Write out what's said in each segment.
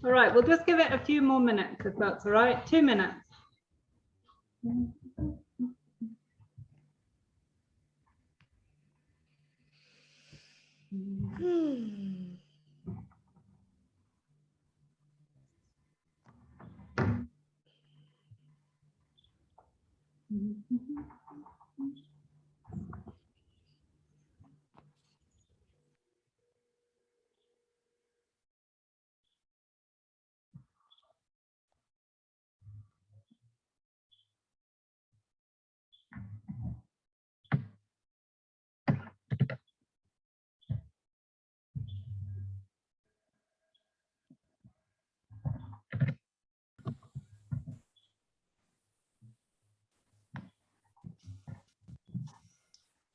All right, we'll just give it a few more minutes if that's all right. 2 minutes.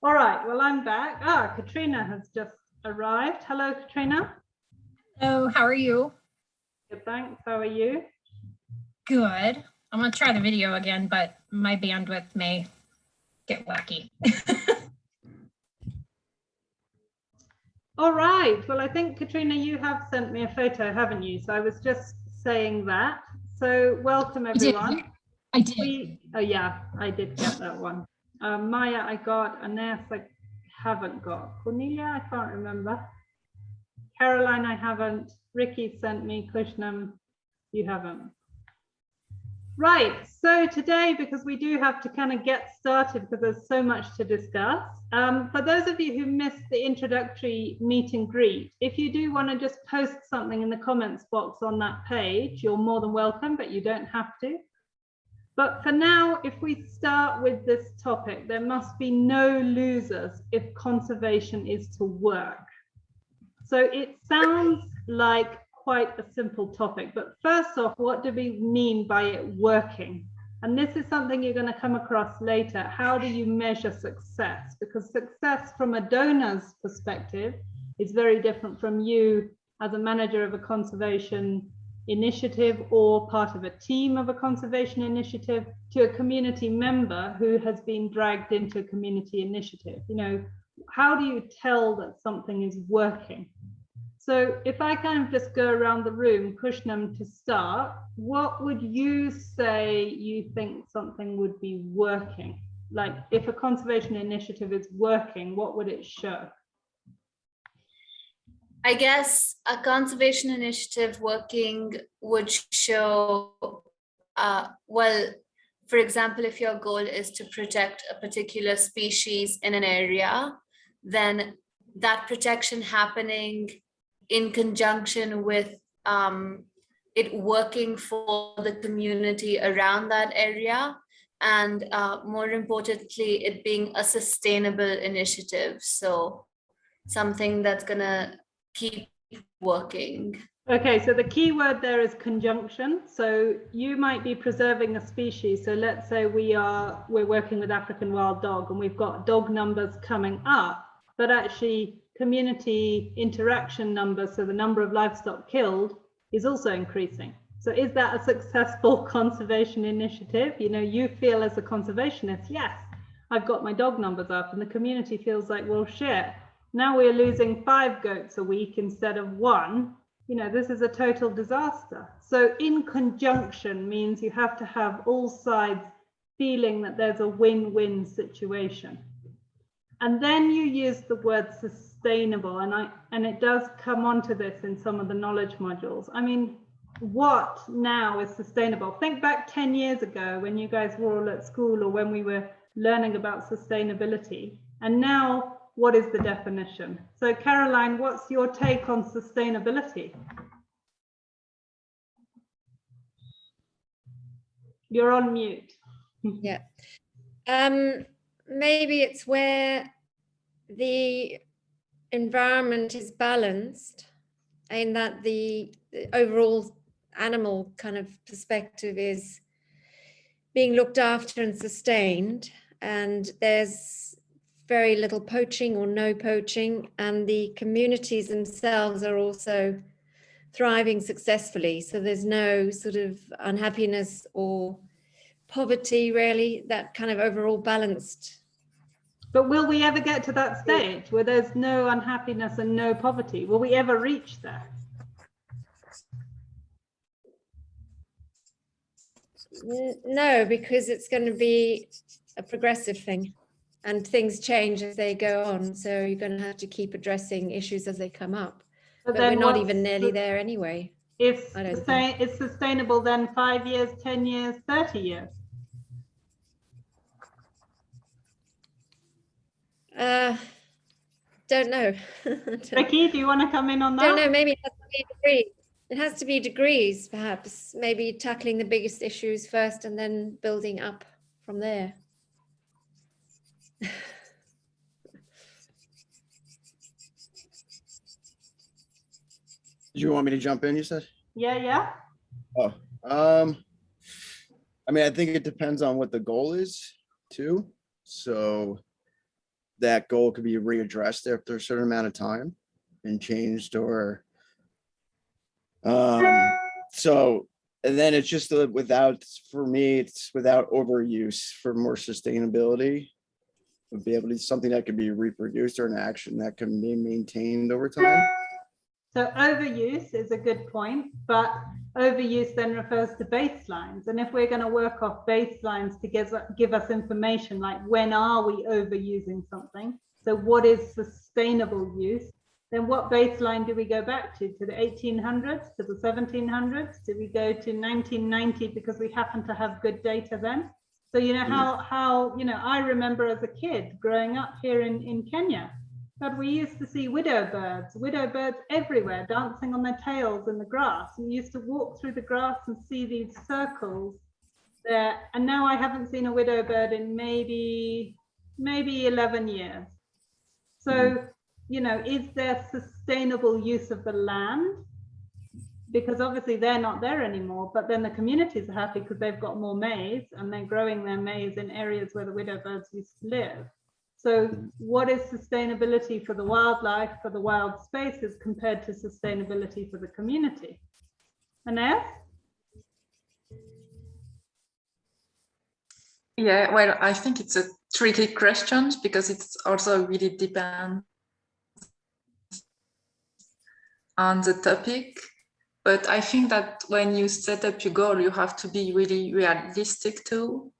All right, well, I'm back. Katrina has just arrived. Hello, Katrina. Hello, how are you? Good, thanks. How are you? Good. I'm gonna try the video again, but my bandwidth may get wacky. All right, well, I think, Katrina, you have sent me a photo, haven't you? So I was just saying that. So welcome, everyone. I did. Oh, yeah, I did get that one. Maya, I got. Ines, I haven't got. Cornelia, I can't remember. Caroline, I haven't. Ricky sent me. Kushnam, you haven't. Right, so today, because we do have to kind of get started because there's so much to discuss. For those of you who missed the introductory meet and greet, if you do want to just post something in the comments box on that page, you're more than welcome, but you don't have to. But for now, if we start with this topic, there must be no losers if conservation is to work. So it sounds like quite a simple topic, but first off, what do we mean by it working? And this is something you're going to come across later. How do you measure success? Because success from a donor's perspective is very different from you as a manager of a conservation initiative or part of a team of a conservation initiative to a community member who has been dragged into a community initiative. You know, how do you tell that something is working? So if I kind of just go around the room, Kushnam, to start, what would you say you think something would be working? Like if a conservation initiative is working, what would it show? I guess a conservation initiative working would show, well, for example, if your goal is to protect a particular species in an area, then that protection happening in conjunction with it working for the community around that area, and more importantly, it being a sustainable initiative. So something that's gonna keep working. Okay, so the key word there is conjunction. So you might be preserving a species. So let's say we're working with African wild dog and we've got dog numbers coming up, but actually community interaction numbers, so the number of livestock killed, is also increasing. So is that a successful conservation initiative? You know, you feel as a conservationist, yes, I've got my dog numbers up, and the community feels like, well, shit, now we're losing 5 goats a week instead of 1. You know, this is a total disaster. So in conjunction means you have to have all sides feeling that there's a win-win situation. And then you use the word sustainable, and it does come onto this in some of the knowledge modules. I mean, what now is sustainable? Think back 10 years ago when you guys were all at school or when we were learning about sustainability. And now, what is the definition? So Caroline, what's your take on sustainability? You're on mute. Yeah. Maybe it's where the environment is balanced, in that the overall animal kind of perspective is being looked after and sustained, and there's very little poaching or no poaching, and the communities themselves are also thriving successfully. So there's no sort of unhappiness or poverty, really, that kind of overall balanced. But will we ever get to that stage where there's no unhappiness and no poverty? Will we ever reach there? No, because it's going to be a progressive thing and things change as they go on. So you're going to have to keep addressing issues as they come up. But we're then not even nearly there anyway. I don't think. It's sustainable then 5 years, 10 years, 30 years. Don't know. Ricky, do you want to come in on that? Don't know. Maybe it has to be degrees. It has to be degrees, perhaps. Maybe tackling the biggest issues first and then building up from there. Do you want me to jump in, you said? Yeah. Oh, I mean, I think it depends on what the goal is too. So that goal could be readdressed after a certain amount of time and changed or so, and then it's just without, for me, it's without overuse for more sustainability. Would be able to something that could be reproduced or an action that can be maintained over time. So overuse is a good point, but overuse then refers to baselines. And if we're going to work off baselines to give us information like when are we overusing something, so what is sustainable use, then what baseline do we go back to the 1800s, to the 1700s? Do we go to 1990 because we happen to have good data then? So, you know, how you know, I remember as a kid growing up here in Kenya, but we used to see widow birds everywhere, dancing on their tails in the grass. We used to walk through the grass and see these circles there. And now I haven't seen a widow bird in maybe 11 years. So, you know, is there sustainable use of the land? Because obviously they're not there anymore, but then the communities are happy because they've got more maize and they're growing their maize in areas where the widow birds used to live. So what is sustainability for the wildlife, for the wild spaces compared to sustainability for the community? Anais? Yeah, well, I think it's a tricky question because it's also really depends on the topic. But I think that when you set up your goal, you have to be really realistic too.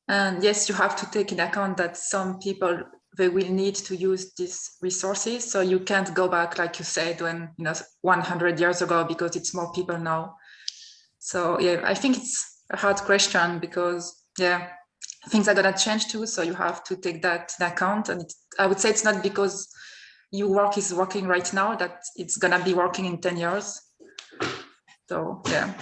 And yes, you have to take in account that some people, they will need to use these resources. So you can't go back, like you said, when, you know, 100 years ago, because it's more people now. So yeah, I think it's a hard question because yeah, things are gonna change too. So you have to take that in account. And I would say it's not because your work is working right now that it's gonna be working in 10 years. So yeah.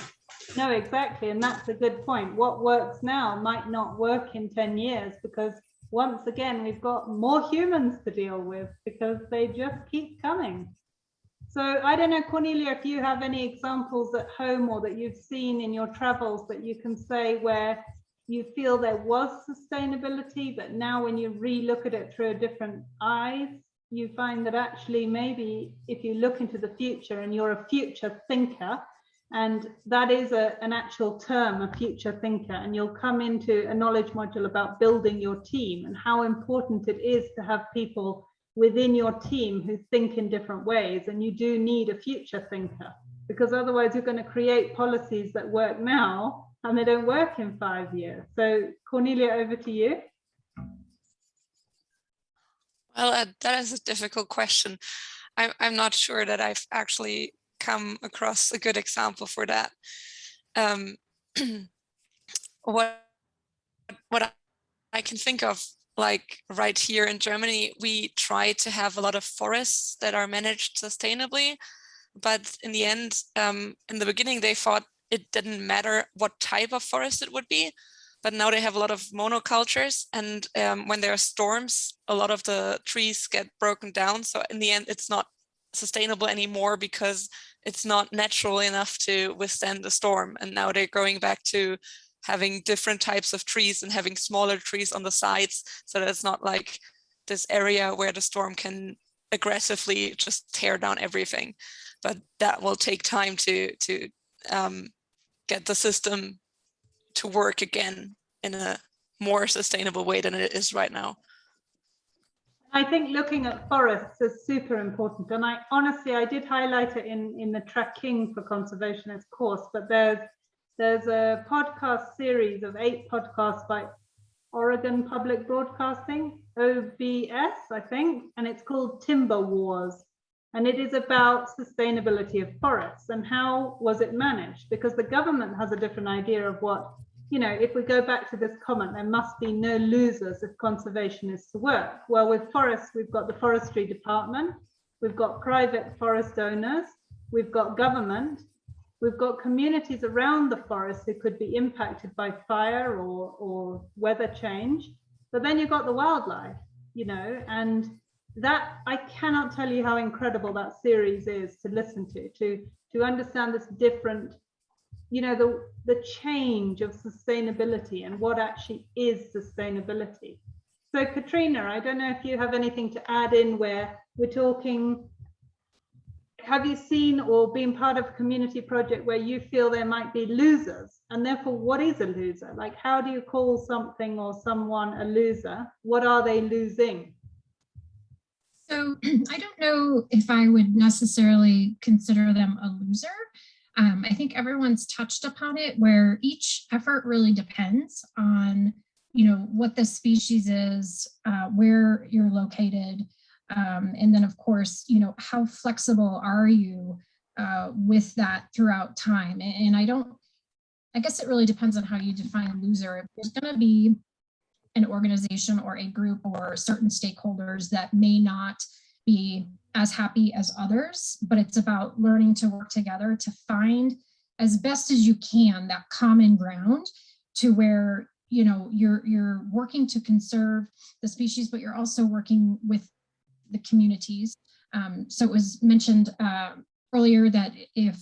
No, exactly. And that's a good point. What works now might not work in 10 years because once again, we've got more humans to deal with because they just keep coming. So I don't know, Cornelia, if you have any examples at home or that you've seen in your travels that you can say where you feel there was sustainability, but now when you re-look at it through a different eyes, you find that actually maybe if you look into the future and you're a future thinker, and that is an actual term, a future thinker, and you'll come into a knowledge module about building your team and how important it is to have people within your team who think in different ways. And you do need a future thinker because otherwise you're going to create policies that work now and they don't work in 5 years. So Cornelia, over to you. Well, that is a difficult question. I'm not sure that I've actually come across a good example for that. What I can think of, like right here in Germany, we try to have a lot of forests that are managed sustainably, but in the end, in the beginning, they thought it didn't matter what type of forest it would be, but now they have a lot of monocultures, and when there are storms, a lot of the trees get broken down. So in the end, it's not sustainable anymore because it's not natural enough to withstand the storm. And now they're going back to having different types of trees and having smaller trees on the sides, so that it's not like this area where the storm can aggressively just tear down everything. But that will take time to get the system to work again in a more sustainable way than it is right now. I think looking at forests is super important. And I honestly did highlight it in the tracking for conservationist course, but there's there's a podcast series of 8 podcasts by Oregon Public Broadcasting, OBS, I think, and it's called Timber Wars. And it is about sustainability of forests and how was it managed? Because the government has a different idea of what, you know, if we go back to this comment, there must be no losers if conservation is to work. Well, with forests, we've got the forestry department, we've got private forest owners, we've got government, we've got communities around the forest who could be impacted by fire or weather change. But then you've got the wildlife, you know, and that, I cannot tell you how incredible that series is to listen to understand this different, you know, the change of sustainability and what actually is sustainability. So Katrina, I don't know if you have anything to add in where we're talking, have you seen or been part of a community project where you feel there might be losers? And therefore, what is a loser? Like, how do you call something or someone a loser? What are they losing? So I don't know if I would necessarily consider them a loser. I think everyone's touched upon it, where each effort really depends on, you know, what the species is, where you're located, and then of course, you know, how flexible are you with that throughout time? And I guess it really depends on how you define loser. If there's going to be an organization or a group or certain stakeholders that may not be as happy as others, but it's about learning to work together to find as best as you can that common ground to where, you know, you're working to conserve the species, but you're also working with the communities. So it was mentioned earlier that if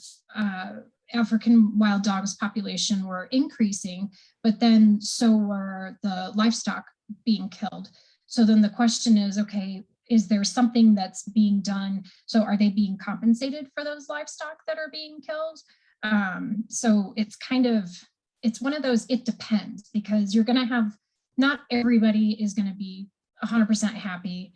African wild dogs population were increasing, but then so were the livestock being killed. So then the question is, okay, is there something that's being done? So are they being compensated for those livestock that are being killed? So it's kind of, it's one of those, it depends, because you're gonna have, not everybody is gonna be 100% happy.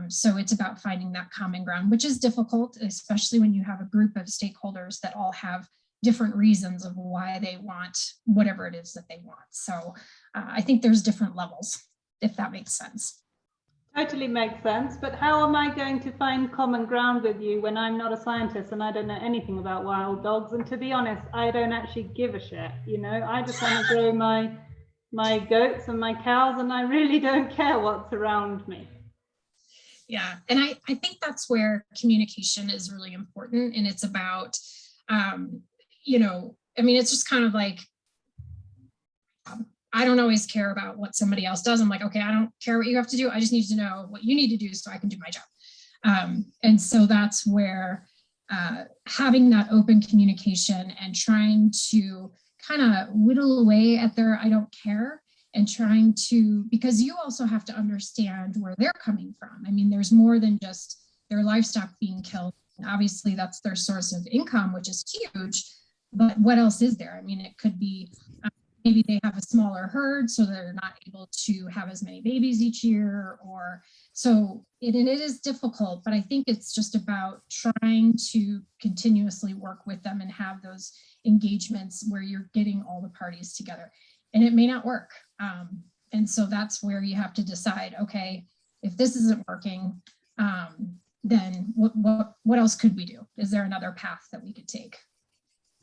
So it's about finding that common ground, which is difficult, especially when you have a group of stakeholders that all have different reasons of why they want whatever it is that they want. So I think there's different levels, if that makes sense. Totally makes sense, but how am I going to find common ground with you when I'm not a scientist and I don't know anything about wild dogs? And to be honest, I don't actually give a shit, you know, I just want to grow my goats and my cows, and I really don't care what's around me. Yeah, and I think that's where communication is really important, and it's about, you know, I mean, it's just kind of like, I don't always care about what somebody else does. I'm like, okay, I don't care what you have to do. I just need to know what you need to do so I can do my job. And so that's where having that open communication and trying to kind of whittle away at their I don't care, and trying to, because you also have to understand where they're coming from. I mean, there's more than just their livestock being killed. Obviously, that's their source of income, which is huge. But what else is there? I mean, it could be maybe they have a smaller herd, so they're not able to have as many babies each year, or so it is difficult. But I think it's just about trying to continuously work with them and have those engagements where you're getting all the parties together. And it may not work. And so that's where you have to decide, okay, if this isn't working, then what else could we do? Is there another path that we could take?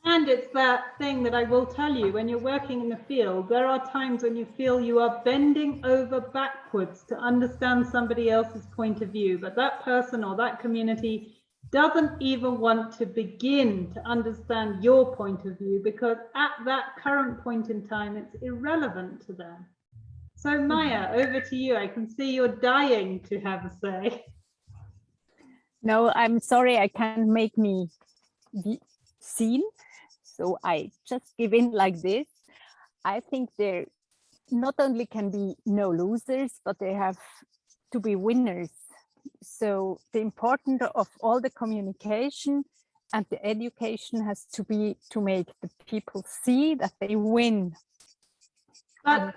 And it's that thing that I will tell you, when you're working in the field, there are times when you feel you are bending over backwards to understand somebody else's point of view, but that person or that community doesn't even want to begin to understand your point of view, because at that current point in time, it's irrelevant to them. So Maya, over to you. I can see you're dying to have a say. No, I'm sorry, I can't make me be seen. So I just give in like this. I think there not only can be no losers, but they have to be winners. So the importance of all the communication and the education has to be to make the people see that they win. But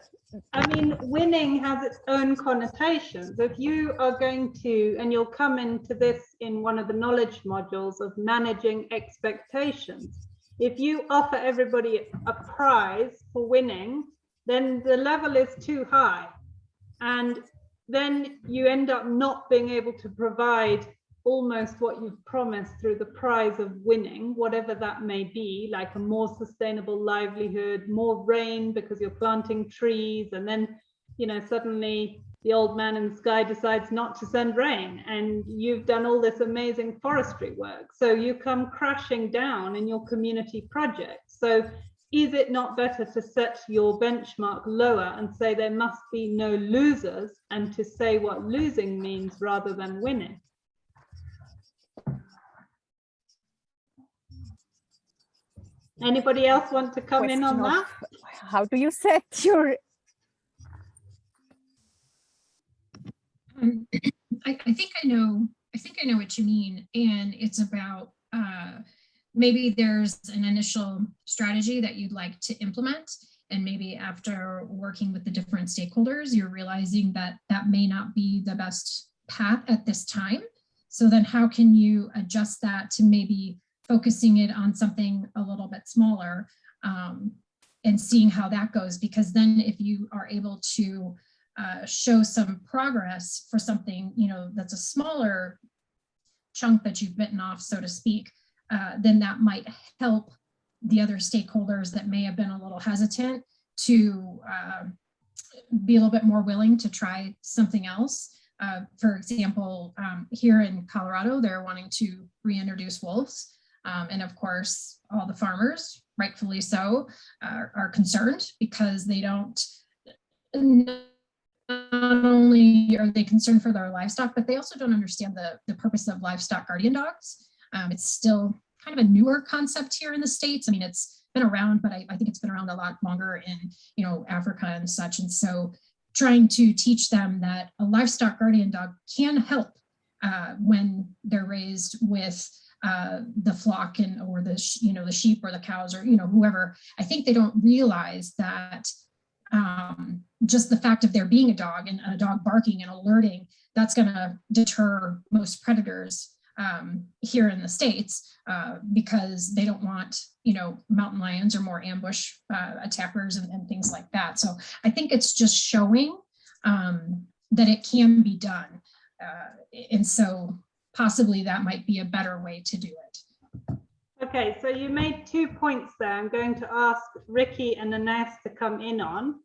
I mean, winning has its own connotations. If you are going to, and you'll come into this in one of the knowledge modules of managing expectations, If you offer everybody a prize for winning, then the level is too high. And then you end up not being able to provide almost what you've promised through the prize of winning, whatever that may be, like a more sustainable livelihood, more rain because you're planting trees, and then, you know, suddenly the old man in the sky decides not to send rain, and you've done all this amazing forestry work. So you come crashing down in your community project. So is it not better to set your benchmark lower and say there must be no losers, and to say what losing means rather than winning? Anybody else want to come in on that? How do you set your... I think I know what you mean, and it's about maybe there's an initial strategy that you'd like to implement, and maybe after working with the different stakeholders, you're realizing that that may not be the best path at this time. So then how can you adjust that to maybe focusing it on something a little bit smaller, and seeing how that goes? Because then if you are able to show some progress for something, you know, that's a smaller chunk that you've bitten off, so to speak, then that might help the other stakeholders that may have been a little hesitant to be a little bit more willing to try something else. For example, here in Colorado, they're wanting to reintroduce wolves. And of course, all the farmers, rightfully so, are concerned because they don't, not only are they concerned for their livestock, but they also don't understand the purpose of livestock guardian dogs. It's still kind of a newer concept here in the States. I mean, it's been around, but I think it's been around a lot longer in, you know, Africa and such. And so trying to teach them that a livestock guardian dog can help when they're raised with the flock and or the the sheep or the cows or whoever. I think they don't realize that just the fact of there being a dog and a dog barking and alerting, that's going to deter most predators here in the States because they don't want mountain lions or more ambush attackers and things like that. So I think it's just showing that it can be done, and so possibly that might be a better way to do it. Okay, so you made 2 points there. I'm going to ask Ricky and Ines to come in on.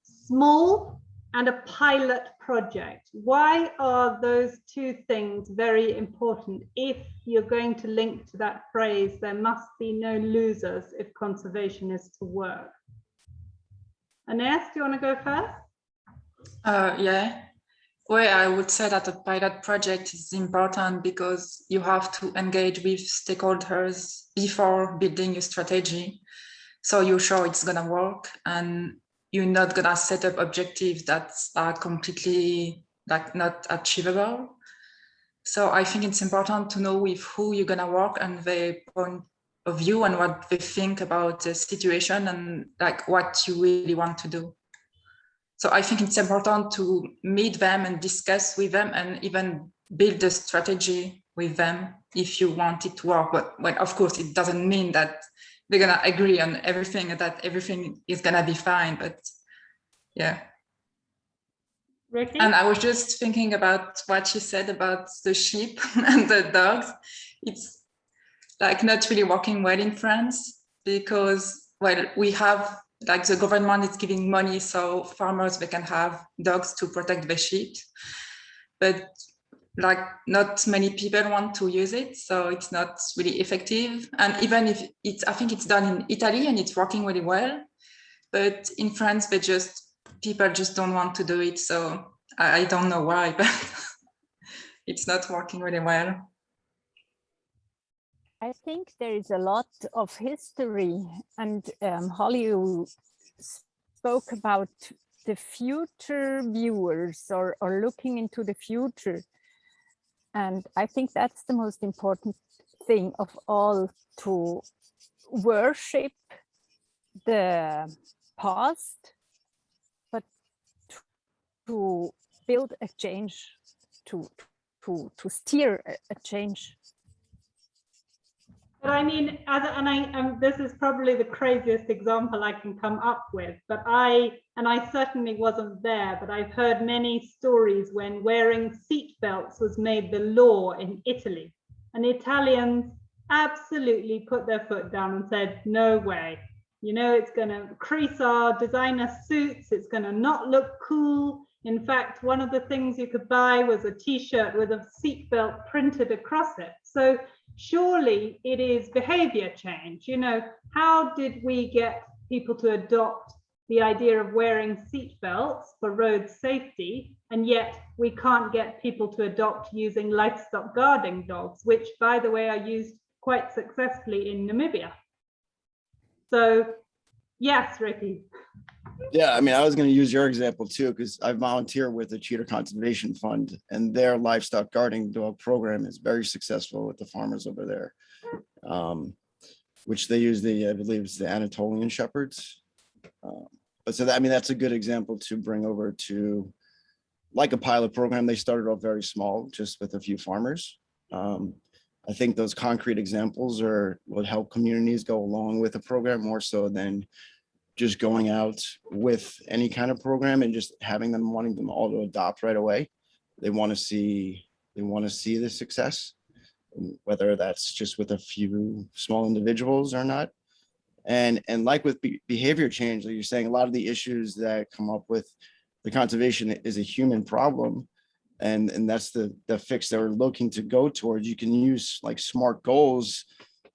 Small and a pilot project. Why are those two things very important if you're going to link to that phrase, there must be no losers if conservation is to work? Ines, do you want to go first? Yeah. Well, I would say that a pilot project is important because you have to engage with stakeholders before building a strategy. So you're sure it's going to work, and you're not going to set up objectives that are completely not achievable. So I think it's important to know with who you're going to work and their point of view and what they think about the situation and what you really want to do. So I think it's important to meet them and discuss with them and even build a strategy with them if you want it to work. But well, of course, it doesn't mean that they're going to agree on everything and that everything is going to be fine. But yeah. Ricky? And I was just thinking about what she said about the sheep and the dogs. It's not really working well in France because, well, we have the government is giving money so farmers, they can have dogs to protect the sheep, but not many people want to use it, so it's not really effective. And even if I think it's done in Italy and it's working really well, but in France people just don't want to do it. So I don't know why, but it's not working really well. I think there is a lot of history, and Holly, you spoke about the future viewers or looking into the future. And I think that's the most important thing of all, to worship the past, but to build a change, to steer a change. But I mean, this is probably the craziest example I can come up with, but I certainly wasn't there, but I've heard many stories when wearing seat belts was made the law in Italy, and Italians absolutely put their foot down and said, no way, you know, it's going to crease our designer suits, it's going to not look cool. In fact, one of the things you could buy was a t-shirt with a seatbelt printed across it. So surely it is behavior change. You know, how did we get people to adopt the idea of wearing seatbelts for road safety, and yet we can't get people to adopt using livestock guarding dogs, which, by the way, are used quite successfully in Namibia? So yes, Ricky. Yeah, I mean, I was going to use your example too, because I volunteer with the Cheetah Conservation Fund, and their livestock guarding dog program is very successful with the farmers over there, which they use I believe it's the Anatolian Shepherds. But so that, I mean, that's a good example to bring over to like a pilot program. They started off very small, just with a few farmers. I think those concrete examples would help communities go along with a program more so than just going out with any kind of program and just wanting them all to adopt right away. They want to see the success, whether that's just with a few small individuals or not. And like with behavior change, like you're saying, a lot of the issues that come up with the conservation is a human problem. And that's the fix that we're looking to go towards. You can use like SMART goals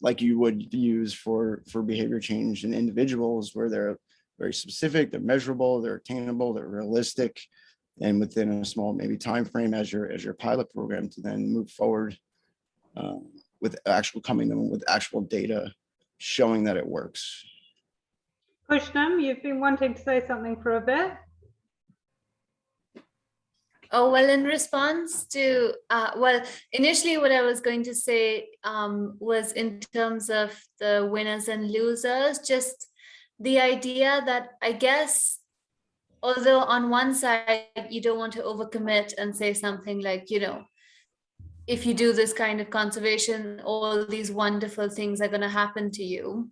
like you would use for behavior change in individuals, where they're very specific, they're measurable, they're attainable, they're realistic, and within a small maybe time frame as your pilot program to then move forward with actual data showing that it works. Kushnam, you've been wanting to say something for a bit. Oh, well, in response to, well, initially what I was going to say was in terms of the winners and losers, just the idea that I guess, although on one side, you don't want to overcommit and say something like, you know, if you do this kind of conservation, all these wonderful things are going to happen to you.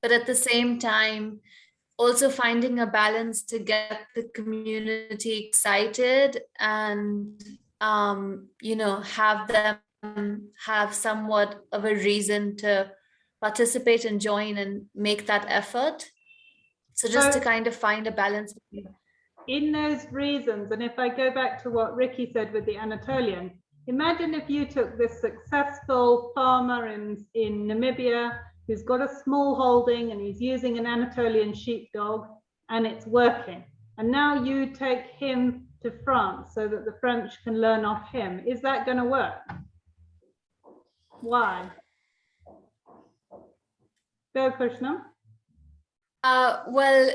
But at the same time, also finding a balance to get the community excited and, you know, have them have somewhat of a reason to participate and join and make that effort. So just to kind of find a balance. In those reasons, and if I go back to what Ricky said with the Anatolian, imagine if you took this successful farmer in Namibia who's got a small holding and he's using an Anatolian sheepdog and it's working. And now you take him to France so that the French can learn off him. Is that going to work? Why? Go, Kushnam. Well,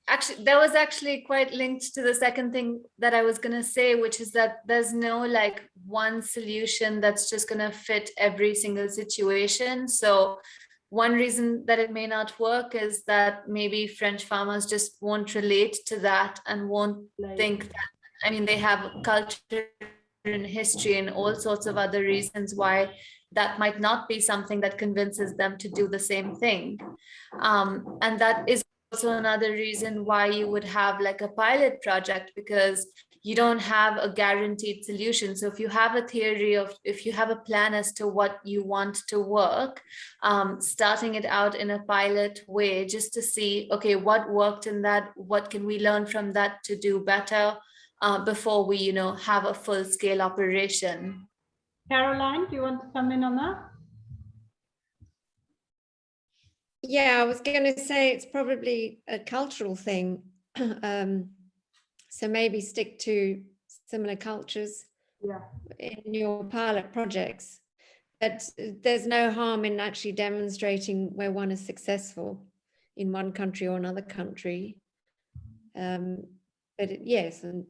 actually, that was actually quite linked to the second thing that I was going to say, which is that there's no like one solution that's just going to fit every single situation. So one reason that it may not work is that maybe French farmers just won't relate to that and won't think that, I mean, they have culture and history and all sorts of other reasons why that might not be something that convinces them to do the same thing. And that is also another reason why you would have like a pilot project, because you don't have a guaranteed solution. So if you have a theory of, if you have a plan as to what you want to work, starting it out in a pilot way, just to see, okay, what worked in that, what can we learn from that to do better before we, you know, have a full scale operation. Caroline, do you want to come in on that? Yeah, I was going to say it's probably a cultural thing. So maybe stick to similar cultures in your pilot projects. But there's no harm in actually demonstrating where one is successful in one country or another country. Yes, and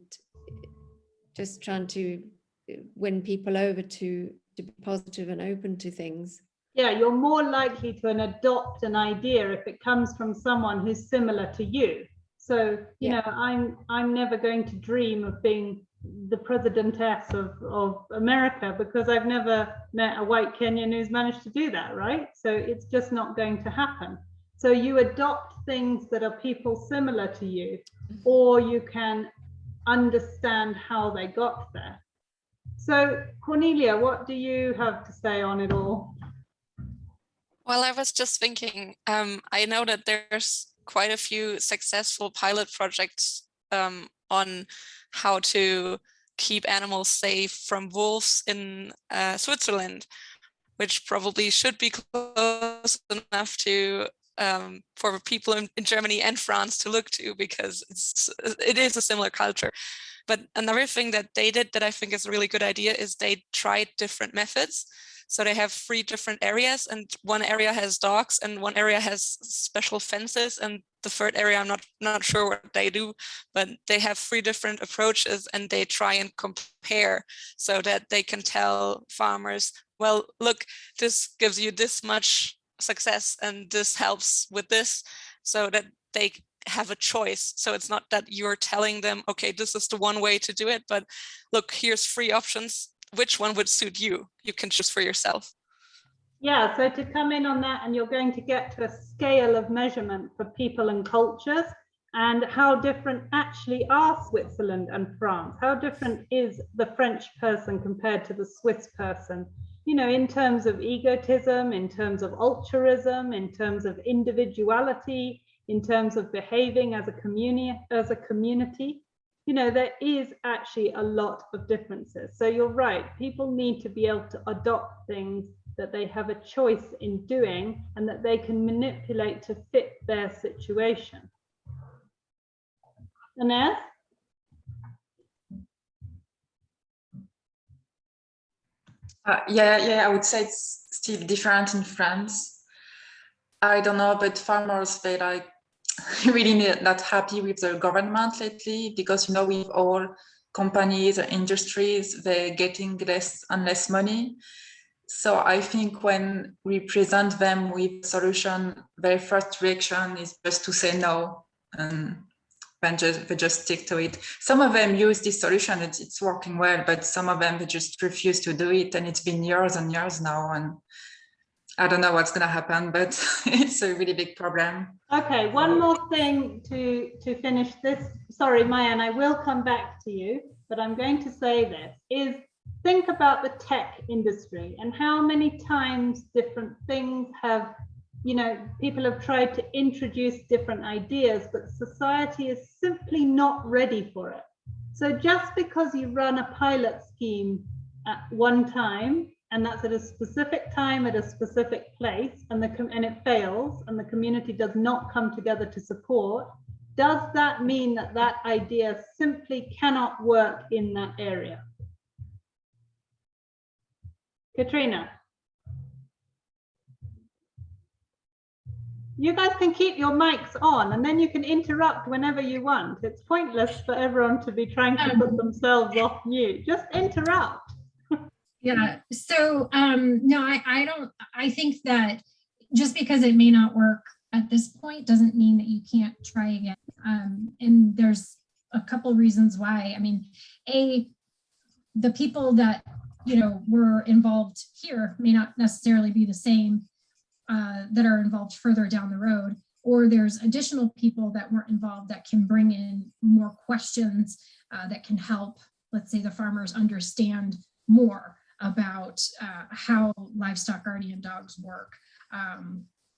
just trying to win people over to be positive and open to things. Yeah, you're more likely to adopt an idea if it comes from someone who's similar to you. So, you know, I'm never going to dream of being the presidentess of America, because I've never met a white Kenyan who's managed to do that, right? So it's just not going to happen. So you adopt things that are people similar to you, or you can understand how they got there. So Cornelia, what do you have to say on it all? Well, I was just thinking, I know that there's quite a few successful pilot projects on how to keep animals safe from wolves in Switzerland, which probably should be close enough to for people in Germany and France to look to, because it is a similar culture. But another thing that they did that I think is a really good idea is they tried different methods. So they have 3 different areas, and one area has dogs and one area has special fences, and the third area I'm not sure what they do, but they have 3 different approaches, and they try and compare so that they can tell farmers, well, look, this gives you this much success and this helps with this, so that they have a choice. So it's not that you're telling them, okay, this is the one way to do it, but look, here's 3 options. Which one would suit you? You can choose for yourself. Yeah, so to come in on that, and you're going to get to a scale of measurement for people and cultures, and how different actually are Switzerland and France. How different is the French person compared to the Swiss person? You know, in terms of egotism, in terms of altruism, in terms of individuality, in terms of behaving as a community. You know, there is actually a lot of differences. So you're right, people need to be able to adopt things that they have a choice in doing and that they can manipulate to fit their situation. Ines? Yeah, I would say it's still different in France. I don't know, but farmers, they like really not happy with the government lately, because, you know, with all companies or industries, they're getting less and less money. So I think when we present them with a solution, their first reaction is just to say no, and then they just stick to it. Some of them use this solution, it's working well, but some of them, they just refuse to do it. And it's been years and years now, and I don't know what's going to happen, but it's a really big problem. Okay, one more thing to finish this. Sorry, Mayan, I will come back to you, but I'm going to say this, is think about the tech industry and how many times different things have, you know, people have tried to introduce different ideas, but society is simply not ready for it. So just because you run a pilot scheme at one time, and that's at a specific time at a specific place, and it fails, and the community does not come together to support, does that mean that that idea simply cannot work in that area? Katrina? You guys can keep your mics on, and then you can interrupt whenever you want. It's pointless for everyone to be trying to put themselves off mute. Just interrupt. Yeah, so no, I think that just because it may not work at this point doesn't mean that you can't try again. And there's a couple reasons why. I mean, the people that, you know, were involved here may not necessarily be the same that are involved further down the road, or there's additional people that weren't involved that can bring in more questions that can help, let's say, the farmers understand more about how livestock guardian dogs work,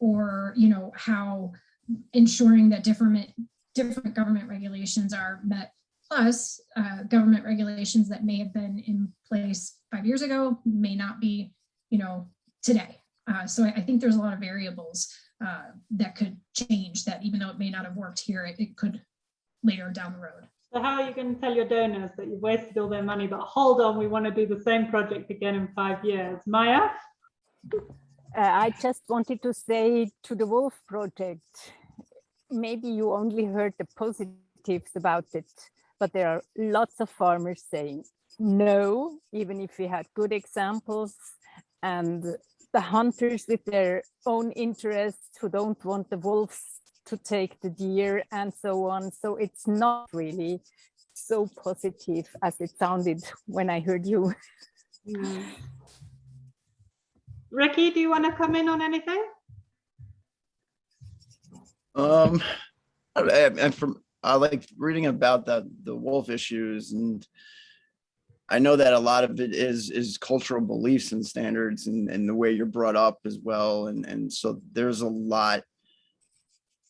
or, you know, how ensuring that different government regulations are met, plus government regulations that may have been in place 5 years ago may not be, you know, today. So I think there's a lot of variables that could change that, even though it may not have worked here, it could later down the road. So how are you going to tell your donors that you've wasted all their money, but hold on, we want to do the same project again in 5 years? Maya? I just wanted to say to the Wolf Project, maybe you only heard the positives about it, but there are lots of farmers saying no, even if we had good examples, and the hunters with their own interests who don't want the wolves to take the deer and so on. So it's not really so positive as it sounded when I heard you. Mm. Ricky, do you want to come in on anything? And from I like reading about the wolf issues, and I know that a lot of it is cultural beliefs and standards and the way you're brought up as well. And so there's a lot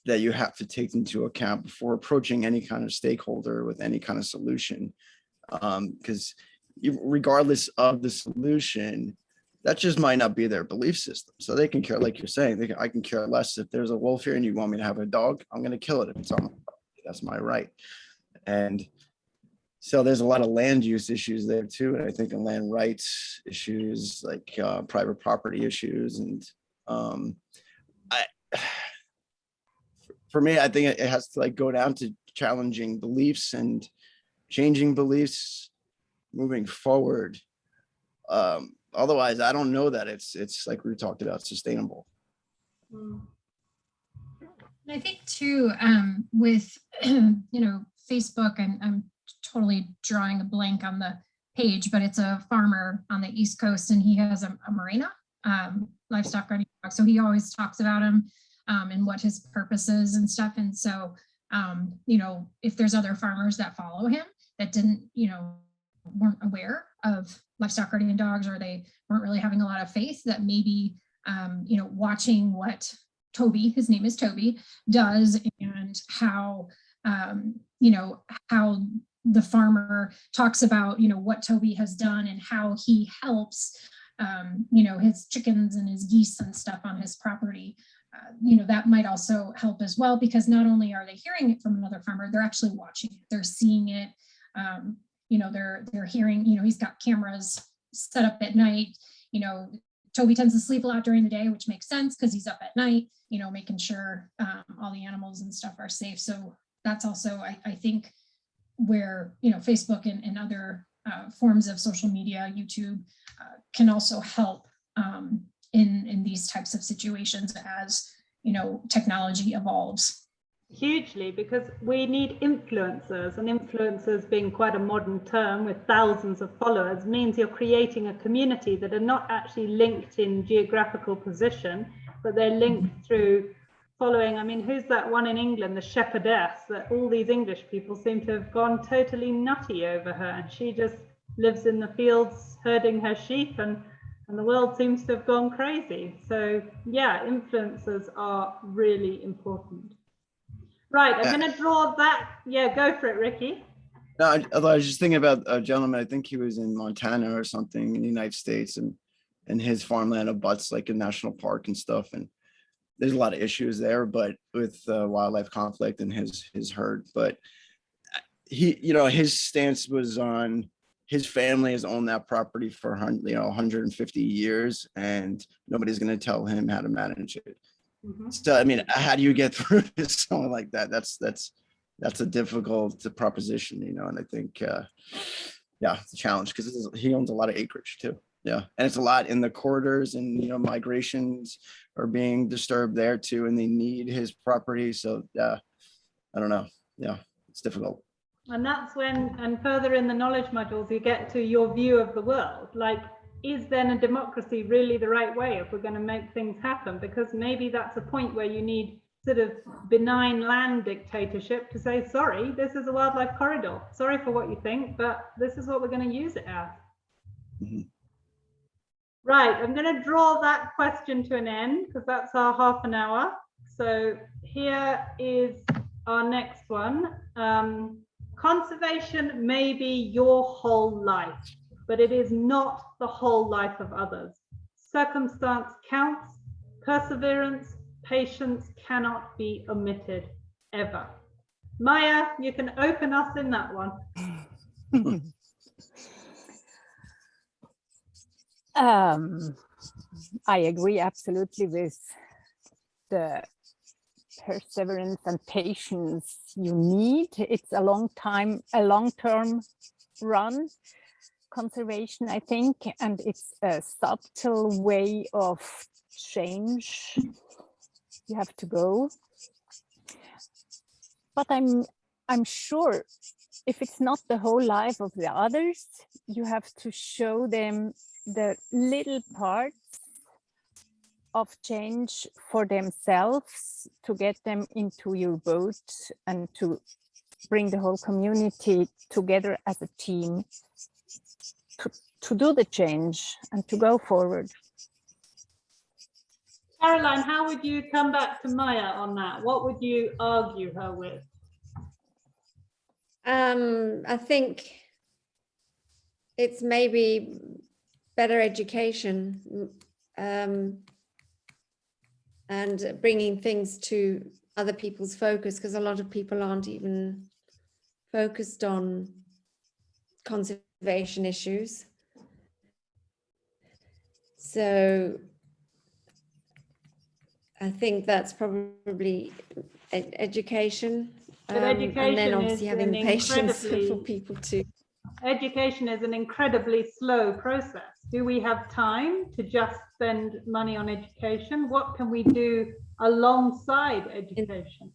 that you have to take into account before approaching any kind of stakeholder with any kind of solution. Because regardless of the solution, that just might not be their belief system. So they can care, like you're saying, I can care less if there's a wolf here and you want me to have a dog, I'm going to kill it if it's on my property. That's my right. And so there's a lot of land use issues there too. And I think in land rights issues, like private property issues. And for me, I think it has to like go down to challenging beliefs and changing beliefs moving forward. Otherwise, I don't know that it's like we talked about, sustainable. I think too, with Facebook, I'm totally drawing a blank on the page, but it's a farmer on the East Coast, and he has a Merina livestock guardian dog. So he always talks about him and what his purpose is and stuff. And so, if there's other farmers that follow him that didn't, weren't aware of livestock guardian dogs, or they weren't really having a lot of faith, that maybe, watching what Toby, his name is Toby, does, and how, how the farmer talks about, what Toby has done and how he helps, his chickens and his geese and stuff on his property. That might also help as well, because not only are they hearing it from another farmer, they're actually watching it, they're seeing it. They're hearing, he's got cameras set up at night. Toby tends to sleep a lot during the day, which makes sense because he's up at night, making sure all the animals and stuff are safe. So that's also, I think, where, Facebook and other forms of social media, YouTube, can also help in these types of situations as, technology evolves. Hugely, because we need influencers, and influencers being quite a modern term with thousands of followers means you're creating a community that are not actually linked in geographical position, but they're linked through following. I mean, who's that one in England, the shepherdess, that all these English people seem to have gone totally nutty over her, and she just lives in the fields herding her sheep, and the world seems to have gone crazy. So yeah, influencers are really important. Right, I'm going to draw that. Yeah, go for it, Ricky. No, I was just thinking about a gentleman, I think he was in Montana or something in the United States, and his farmland abuts like a national park and stuff. And there's a lot of issues there, but with wildlife conflict and his herd. But he, his stance was on his family has owned that property for 150 years, and nobody's going to tell him how to manage it. So, I mean, how do you get through to someone like that? That's a difficult proposition, and I think, it's a challenge because he owns a lot of acreage too. Yeah, and it's a lot in the corridors, and migrations are being disturbed there too, and they need his property. So, I don't know. Yeah, it's difficult. And that's when, and further in the knowledge modules, you get to your view of the world. Like, is then a democracy really the right way if we're going to make things happen? Because maybe that's a point where you need sort of benign land dictatorship to say, sorry, this is a wildlife corridor. Sorry for what you think, but this is what we're going to use it as. Right, I'm going to draw that question to an end because that's our half an hour. So here is our next one. Conservation may be your whole life, but it is not the whole life of others. Circumstance counts, perseverance, patience cannot be omitted, ever. Maya, you can open us in that one. I agree absolutely with the perseverance and patience you need. It's a long-term run, conservation, I think, and it's a subtle way of change you have to go. But I'm sure if it's not the whole life of the others, you have to show them the little parts of change for themselves to get them into your boat and to bring the whole community together as a team to do the change and to go forward. Caroline, how would you come back to Maya on that? What would you argue her with? I think it's maybe better education and bringing things to other people's focus, because a lot of people aren't even focused on conservation issues. So I think that's probably education. But education and then obviously is having an patience incredibly- for people to. Education is an incredibly slow process. Do we have time to just spend money on education? What can we do alongside education?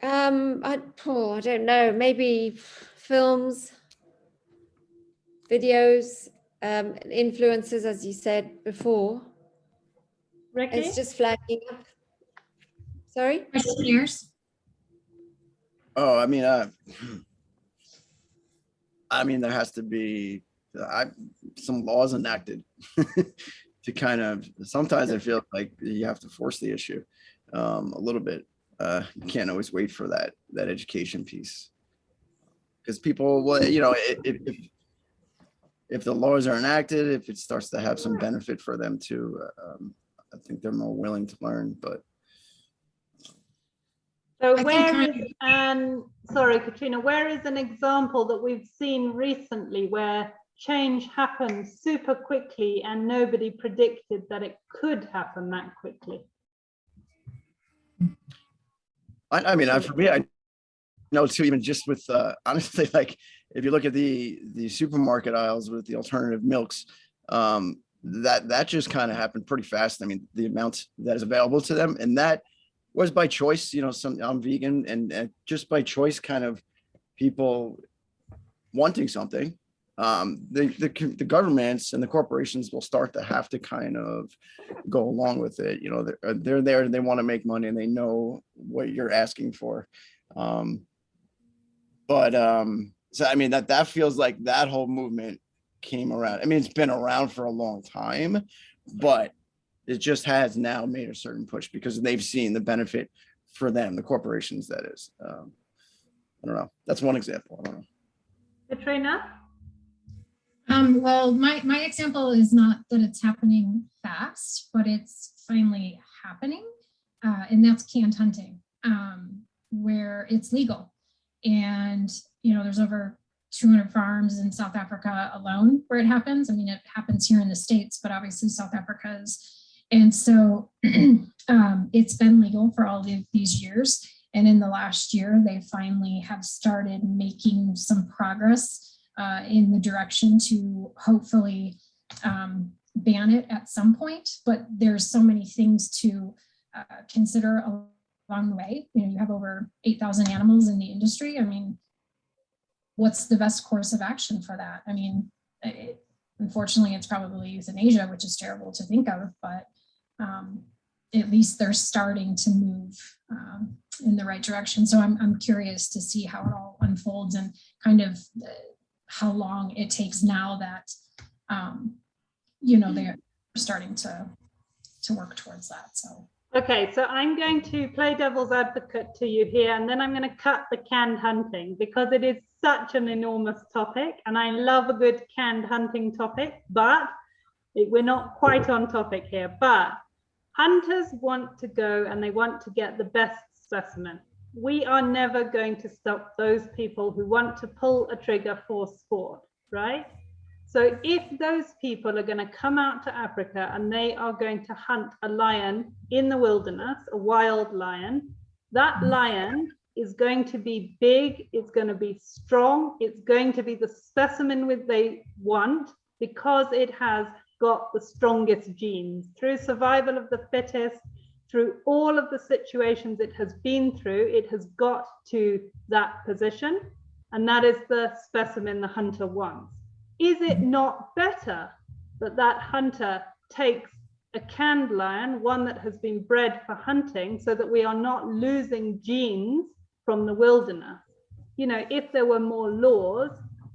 I don't know, maybe films, videos, influencers, as you said before. Ricky? It's just flagging up. Sorry? Questionnaires. Oh, I mean, there has to be some laws enacted to kind of, sometimes I feel like you have to force the issue a little bit. You can't always wait for that education piece. Because people, well, you know, if the laws are enacted, if it starts to have some benefit for them too, I think they're more willing to learn, but. So I where think is, sorry, Katrina, where is an example that we've seen recently where change happened super quickly and nobody predicted that it could happen that quickly? I mean, for me, I know too, even just with, honestly, like, if you look at the supermarket aisles with the alternative milks, that just kind of happened pretty fast. I mean, the amount that is available to them, and that was by choice, you know, I'm vegan, and just by choice, kind of people wanting something. The governments and the corporations will start to have to kind of go along with it. You know, they're there, they want to make money, and they know what you're asking for. So I mean, that feels like that whole movement came around. I mean, it's been around for a long time, but it just has now made a certain push because they've seen the benefit for them, the corporations, that is. I don't know. That's one example. I don't know. Katrina? Well, my example is not that it's happening fast, but it's finally happening. And that's canned hunting, where it's legal. And, you know, there's over 200 farms in South Africa alone where it happens. I mean, it happens here in the States, but obviously South Africa is. And so it's been legal for all of these years. And in the last year, they finally have started making some progress in the direction to hopefully ban it at some point. But there's so many things to consider along the way. You know, you have over 8,000 animals in the industry. I mean, what's the best course of action for that? I mean, unfortunately, it's probably euthanasia, which is terrible to think of, but at least they're starting to move in the right direction. So I'm curious to see how it all unfolds and kind of how long it takes now that, you know, they're starting to work towards that. So. Okay, so I'm going to play devil's advocate to you here, and then I'm going to cut the canned hunting because it is such an enormous topic, and I love a good canned hunting topic, but we're not quite on topic here. But hunters want to go and they want to get the best specimen. We are never going to stop those people who want to pull a trigger for sport, right? So if those people are going to come out to Africa and they are going to hunt a lion in the wilderness, a wild lion, that lion is going to be big, it's going to be strong, it's going to be the specimen they want because it has got the strongest genes. Through survival of the fittest, through all of the situations it has been through, it has got to that position, and that is the specimen the hunter wants. Is it not better that that hunter takes a canned lion, one that has been bred for hunting, so that we are not losing genes from the wilderness? You know, if there were more laws,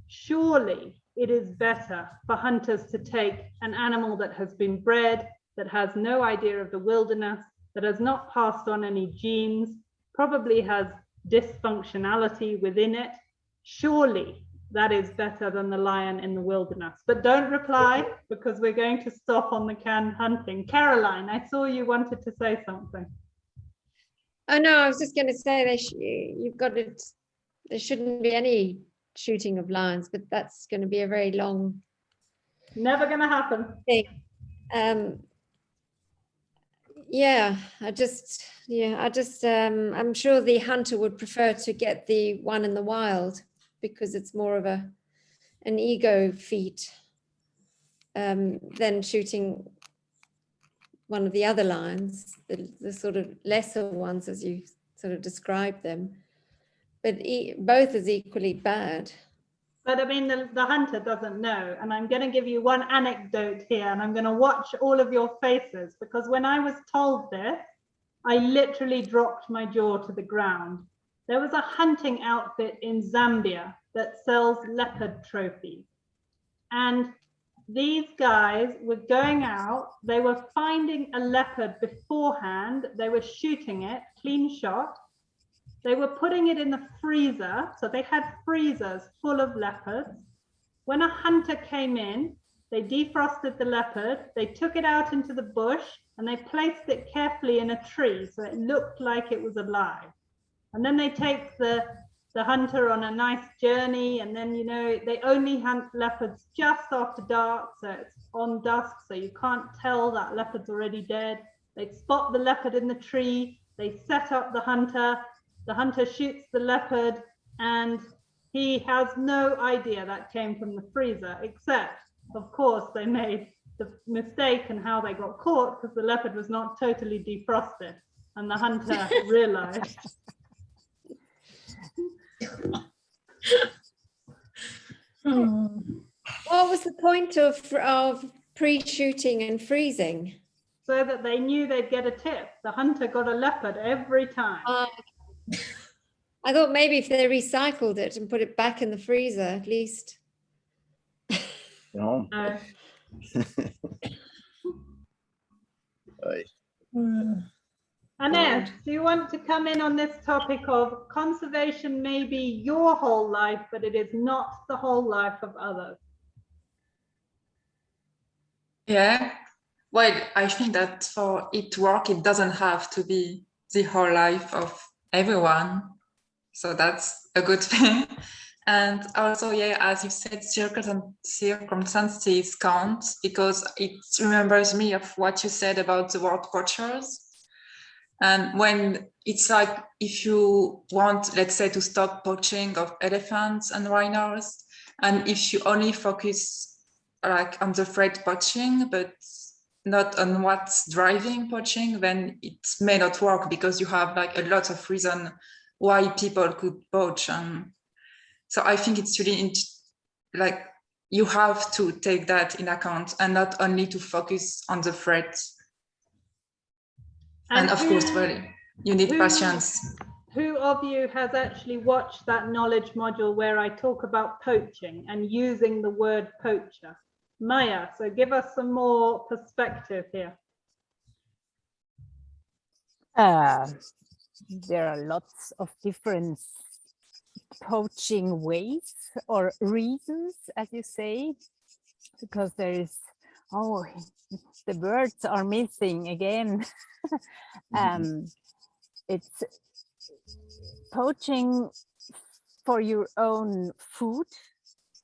surely it is better for hunters to take an animal that has been bred, that has no idea of the wilderness, that has not passed on any genes, probably has dysfunctionality within it. Surely that is better than the lion in the wilderness. But don't reply, because we're going to stop on the canned hunting. Caroline, I saw you wanted to say something. Oh no, I was just going to say you've got it. There shouldn't be any shooting of lions, but that's going to be a very long Never going to happen. thing. I'm sure the hunter would prefer to get the one in the wild, because it's more of an ego feat than shooting one of the other lions, the sort of lesser ones as you sort of described them. But both is equally bad. But I mean, the hunter doesn't know. And I'm going to give you one anecdote here, and I'm going to watch all of your faces, because when I was told this, I literally dropped my jaw to the ground. There was a hunting outfit in Zambia that sells leopard trophies. And these guys were going out, they were finding a leopard beforehand, they were shooting it, clean shot. They were putting it in the freezer, so they had freezers full of leopards. When a hunter came in, they defrosted the leopard, they took it out into the bush, and they placed it carefully in a tree so it looked like it was alive. And then they take the hunter on a nice journey, and then, you know, they only hunt leopards just after dark, so it's on dusk, so you can't tell that leopard's already dead. They spot the leopard in the tree, they set up the hunter shoots the leopard, and he has no idea that came from the freezer, except, of course, they made the mistake in how they got caught, because the leopard was not totally defrosted, and the hunter realized. What was the point of pre-shooting and freezing? So that they knew they'd get a tip. The hunter got a leopard every time. I thought maybe if they recycled it and put it back in the freezer, at least. No. No. Aneth, do you want to come in on this topic of conservation may be your whole life, but it is not the whole life of others? Yeah, well, I think that for it to work, it doesn't have to be the whole life of everyone. So that's a good thing. And also, yeah, as you said, circumstances count, because it remembers me of what you said about the word poachers. And when it's like, if you want, let's say, to stop poaching of elephants and rhinos, and if you only focus like on the threat poaching, but not on what's driving poaching, then it may not work, because you have like a lot of reason why people could poach. So I think it's really like you have to take that in account, and not only to focus on the threat. And of course, well, you need patience. Who of you has actually watched that knowledge module where I talk about poaching and using the word poacher? Maya, so give us some more perspective here. There are lots of different poaching ways or reasons, as you say, because there is, oh, the words are missing again. It's poaching for your own food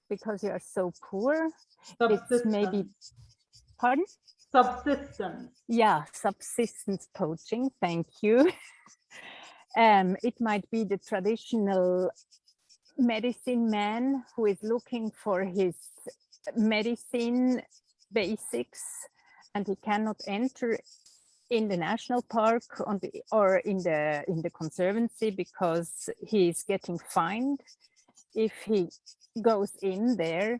because you are so poor. It's maybe, pardon? Subsistence. Yeah, subsistence poaching, thank you. It might be the traditional medicine man who is looking for his medicine basics, and he cannot enter in the national park or in the conservancy, because he's getting fined if he goes in there.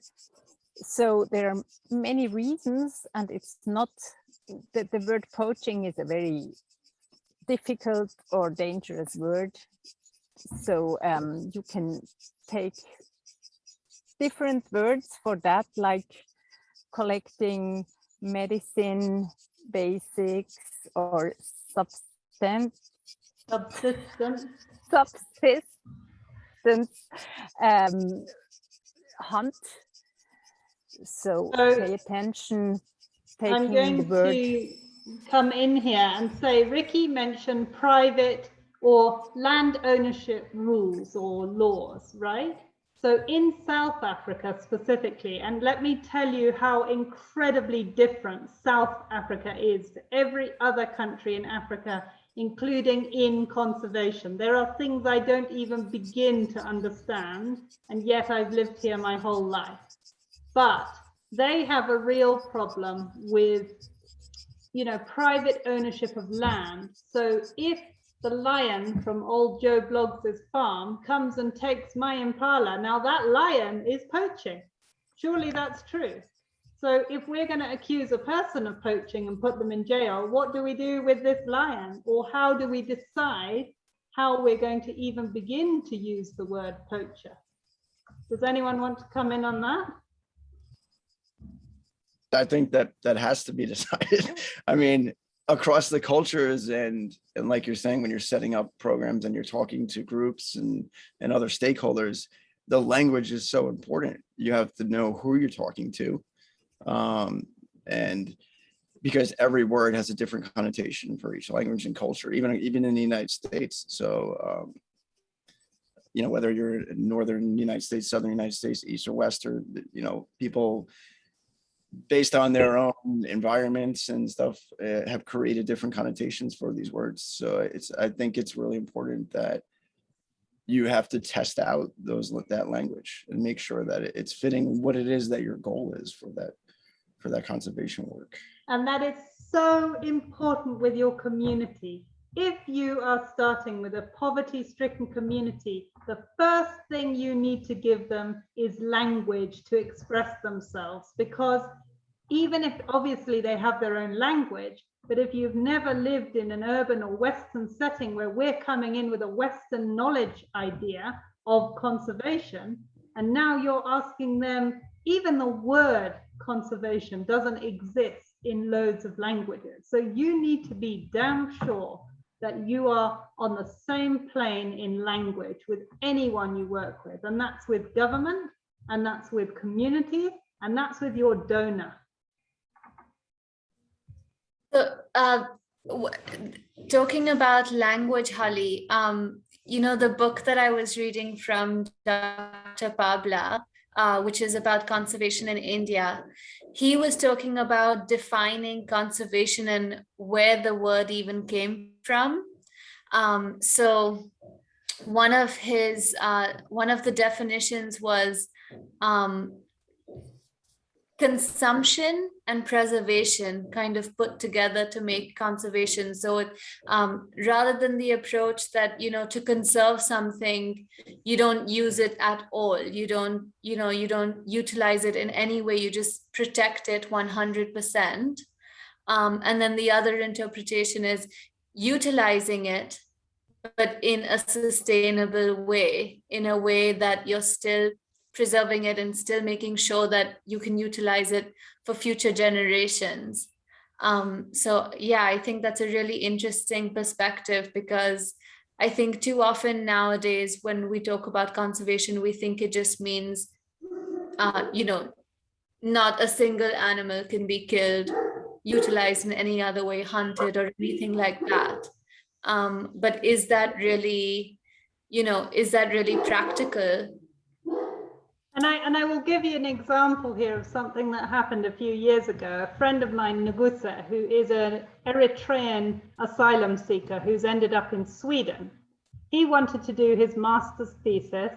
So there are many reasons, and it's not that the word poaching is a very difficult or dangerous word. So you can take different words for that, like collecting medicine basics or subsistence hunt. So pay attention. I'm going to come in here and say, Ricky mentioned private or land ownership rules or laws, right? So in South Africa specifically, and let me tell you how incredibly different South Africa is to every other country in Africa, including in conservation. There are things I don't even begin to understand, and yet I've lived here my whole life. But they have a real problem with, you know, private ownership of land. So if the lion from old Joe Bloggs' farm comes and takes my impala, now that lion is poaching. Surely that's true. So if we're going to accuse a person of poaching and put them in jail, what do we do with this lion? Or how do we decide how we're going to even begin to use the word poacher? Does anyone want to come in on that? I think that has to be decided. I mean, across the cultures, and like you're saying, when you're setting up programs and you're talking to groups and other stakeholders, the language is so important. You have to know who you're talking to, and because every word has a different connotation for each language and culture, even in the United States. So you know, whether you're in northern United States, southern United States, east or west, or, you know, people based on their own environments and stuff have created different connotations for these words. So I think it's really important that you have to test out that language and make sure that it's fitting what it is that your goal is for that conservation work. And that is so important with your community. If you are starting with a poverty-stricken community, the first thing you need to give them is language to express themselves, because even if obviously they have their own language, but if you've never lived in an urban or Western setting where we're coming in with a Western knowledge idea of conservation, and now you're asking them, even the word conservation doesn't exist in loads of languages. So you need to be damn sure that you are on the same plane in language with anyone you work with. And that's with government, and that's with community, and that's with your donor. So, talking about language, Holly, you know, the book that I was reading from Dr. Pabla, which is about conservation in India, he was talking about defining conservation and where the word even came from. So one of the definitions was consumption and preservation kind of put together to make conservation. So it, rather than the approach that, you know, to conserve something, you don't use it at all. You don't utilize it in any way. You just protect it 100%. And then the other interpretation is utilizing it, but in a sustainable way, in a way that you're still preserving it and still making sure that you can utilize it for future generations. So yeah, I think that's a really interesting perspective, because I think too often nowadays when we talk about conservation, we think it just means, you know, not a single animal can be killed, utilized in any other way, hunted or anything like that. But is that really, you know, is that really practical? And I will give you an example here of something that happened a few years ago. A friend of mine, Ngusa, who is an Eritrean asylum seeker who's ended up in Sweden, he wanted to do his master's thesis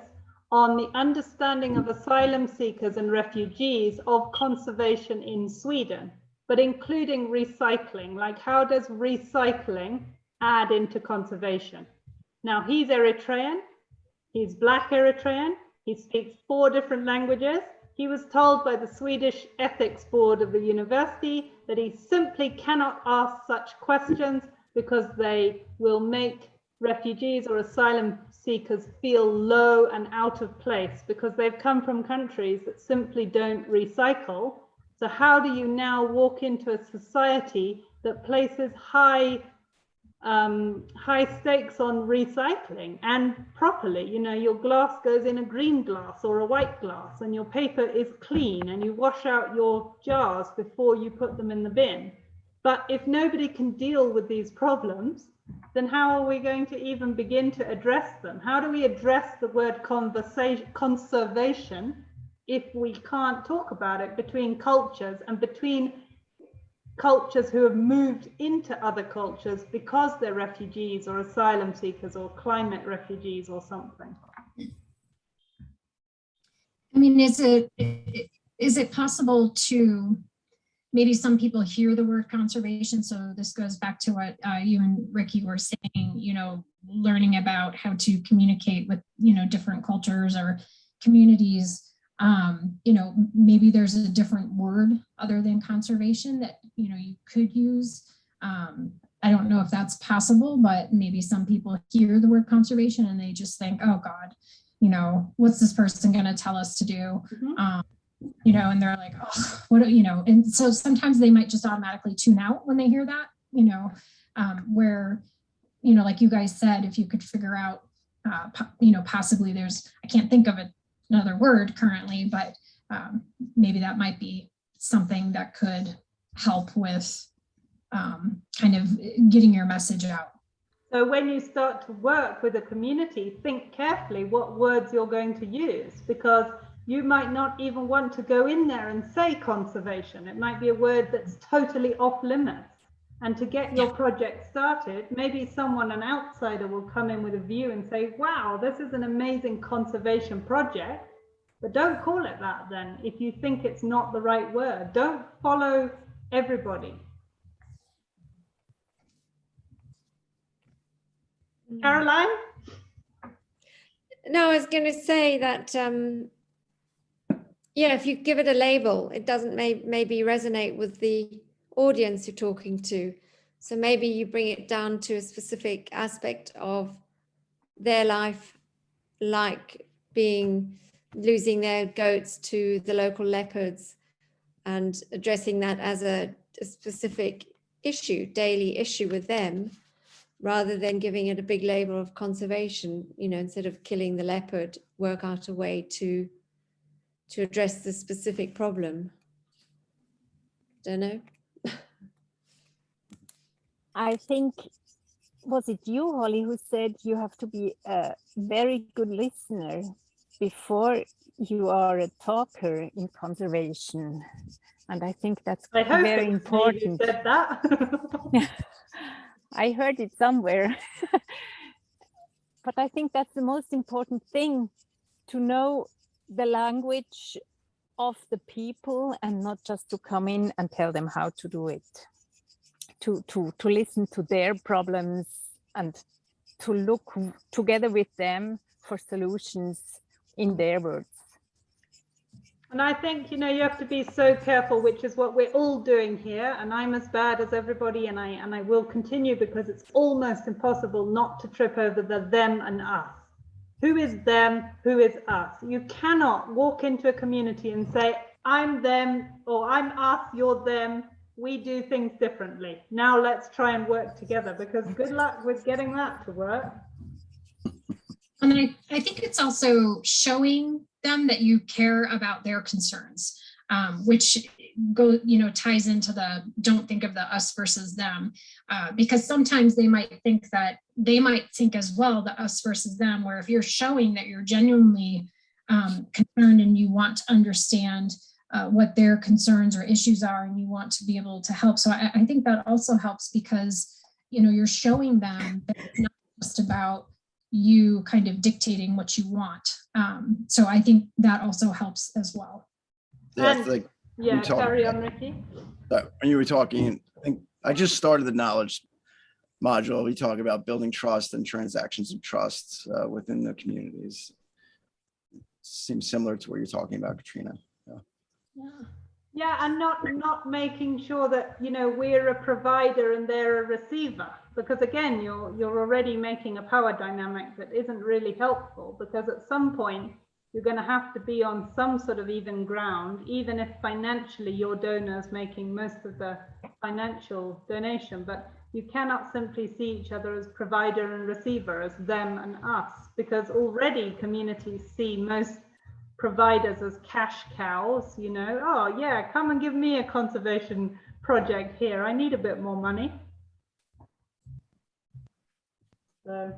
on the understanding of asylum seekers and refugees of conservation in Sweden. but including recycling. Like, how does recycling add into conservation? Now, he's Eritrean, he's Black Eritrean, he speaks 4 different languages. He was told by the Swedish Ethics Board of the university that he simply cannot ask such questions because they will make refugees or asylum seekers feel low and out of place because they've come from countries that simply don't recycle. So how do you now walk into a society that places high stakes on recycling and properly? You know, your glass goes in a green glass or a white glass, and your paper is clean, and you wash out your jars before you put them in the bin. But if nobody can deal with these problems, then how are we going to even begin to address them? How do we address the word conservation if we can't talk about it between cultures and between cultures who have moved into other cultures because they're refugees or asylum seekers or climate refugees or something? I mean, is it possible to, maybe some people hear the word conservation, so this goes back to what you and Ricky were saying, you know, learning about how to communicate with, you know, different cultures or communities. You know, maybe there's a different word other than conservation that, you know, you could use. I don't know if that's possible, but maybe some people hear the word conservation and they just think, oh God, you know, what's this person going to tell us to do? You know, and they're like, oh, what, you know, and so sometimes they might just automatically tune out when they hear that, you know, where, you know, like you guys said, if you could figure out, you know, possibly there's, I can't think of another word currently, but maybe that might be something that could help with kind of getting your message out. So when you start to work with a community, think carefully what words you're going to use, because you might not even want to go in there and say conservation. It might be a word that's totally off limits. And to get your project started, maybe someone, an outsider, will come in with a view and say, wow, this is an amazing conservation project. But don't call it that then if you think it's not the right word. Don't follow everybody. Caroline? No, I was going to say that, yeah, if you give it a label, it doesn't maybe resonate with the audience you're talking to. So maybe you bring it down to a specific aspect of their life, like losing their goats to the local leopards, and addressing that as a specific issue, daily issue with them, rather than giving it a big label of conservation. You know, instead of killing the leopard, work out a way to address the specific problem. Don't know. I think, was it you, Holly, who said you have to be a very good listener before you are a talker in conservation? And I think that's very important. I hope said that. I heard it somewhere. But I think that's the most important thing, to know the language of the people and not just to come in and tell them how to do it. To listen to their problems and to look together with them for solutions in their words. And I think, you know, you have to be so careful, which is what we're all doing here. And I'm as bad as everybody, and I will continue, because it's almost impossible not to trip over the them and us. Who is them? Who is us? You cannot walk into a community and say, I'm them, or I'm us, you're them. We do things differently. Now let's try and work together, because good luck with getting that to work. And I think it's also showing them that you care about their concerns, which ties into the don't think of the us versus them, because sometimes they might think as well the us versus them, where if you're showing that you're genuinely concerned and you want to understand what their concerns or issues are, and you want to be able to help. So I think that also helps, because, you know, you're showing them that it's not just about you kind of dictating what you want. So I think that also helps as well. Yeah, like Yeah, talking carry on, about- Ricky. When you were talking, I think I just started the knowledge module. We talk about building trust and transactions of trust within the communities. Seems similar to what you're talking about, Katrina. Yeah, and not making sure that, you know, we're a provider and they're a receiver, because again, you're already making a power dynamic that isn't really helpful, because at some point you're going to have to be on some sort of even ground, even if financially your donor is making most of the financial donation, but you cannot simply see each other as provider and receiver, as them and us, because already communities see most providers as cash cows, you know, oh yeah, come and give me a conservation project here, I need a bit more money. So,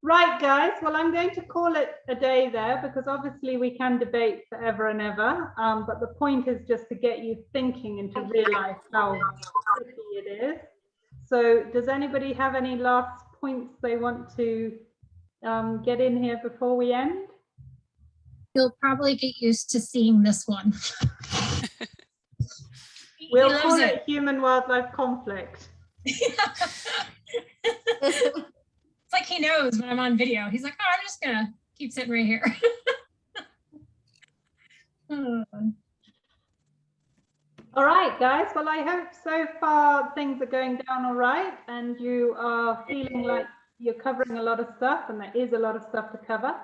right guys, well, I'm going to call it a day there, because obviously we can debate forever and ever, but the point is just to get you thinking and to realize how tricky it is. So does anybody have any last points they want to get in here before we end? You'll probably get used to seeing this one. We'll call it human wildlife conflict. It's like he knows when I'm on video. He's like, oh, I'm just gonna keep sitting right here. All right, guys. Well, I hope so far things are going down all right and you are feeling like you're covering a lot of stuff, and there is a lot of stuff to cover.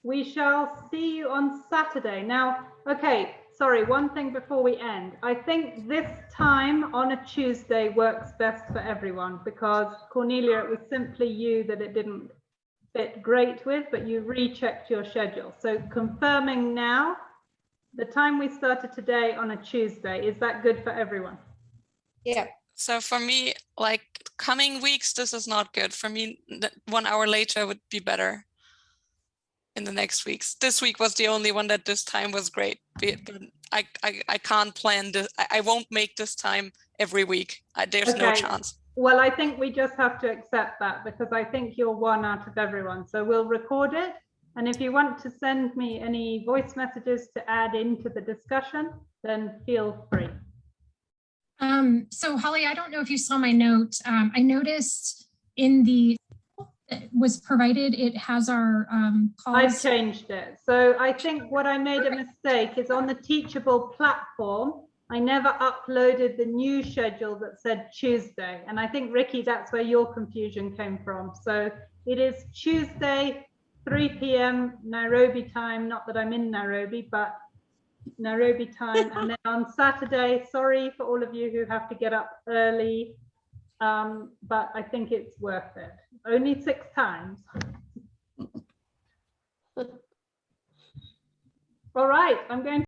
We shall see you on Saturday. Now, okay, sorry, one thing before we end. I think this time on a Tuesday works best for everyone, because Cornelia, it was simply you that it didn't fit great with, but you rechecked your schedule. So confirming now, the time we started today on a Tuesday, is that good for everyone? Yeah. So for me, like coming weeks, this is not good. For me, 1 hour later would be better in the next weeks. This week was the only one that this time was great. But I can't plan this. I won't make this time every week. There's no chance. Well, I think we just have to accept that, because I think you're one out of everyone. So we'll record it. And if you want to send me any voice messages to add into the discussion, then feel free. So Holly, I don't know if you saw my note. I noticed in the was provided, it has our calls. I've changed it. So I think what I made a mistake is on the Teachable platform, I never uploaded the new schedule that said Tuesday. And I think, Ricky, that's where your confusion came from. So it is Tuesday, 3 p.m. Nairobi time. Not that I'm in Nairobi, but Nairobi time. And then on Saturday, sorry for all of you who have to get up early, but I think it's worth it. Only 6 times. All right, I'm going to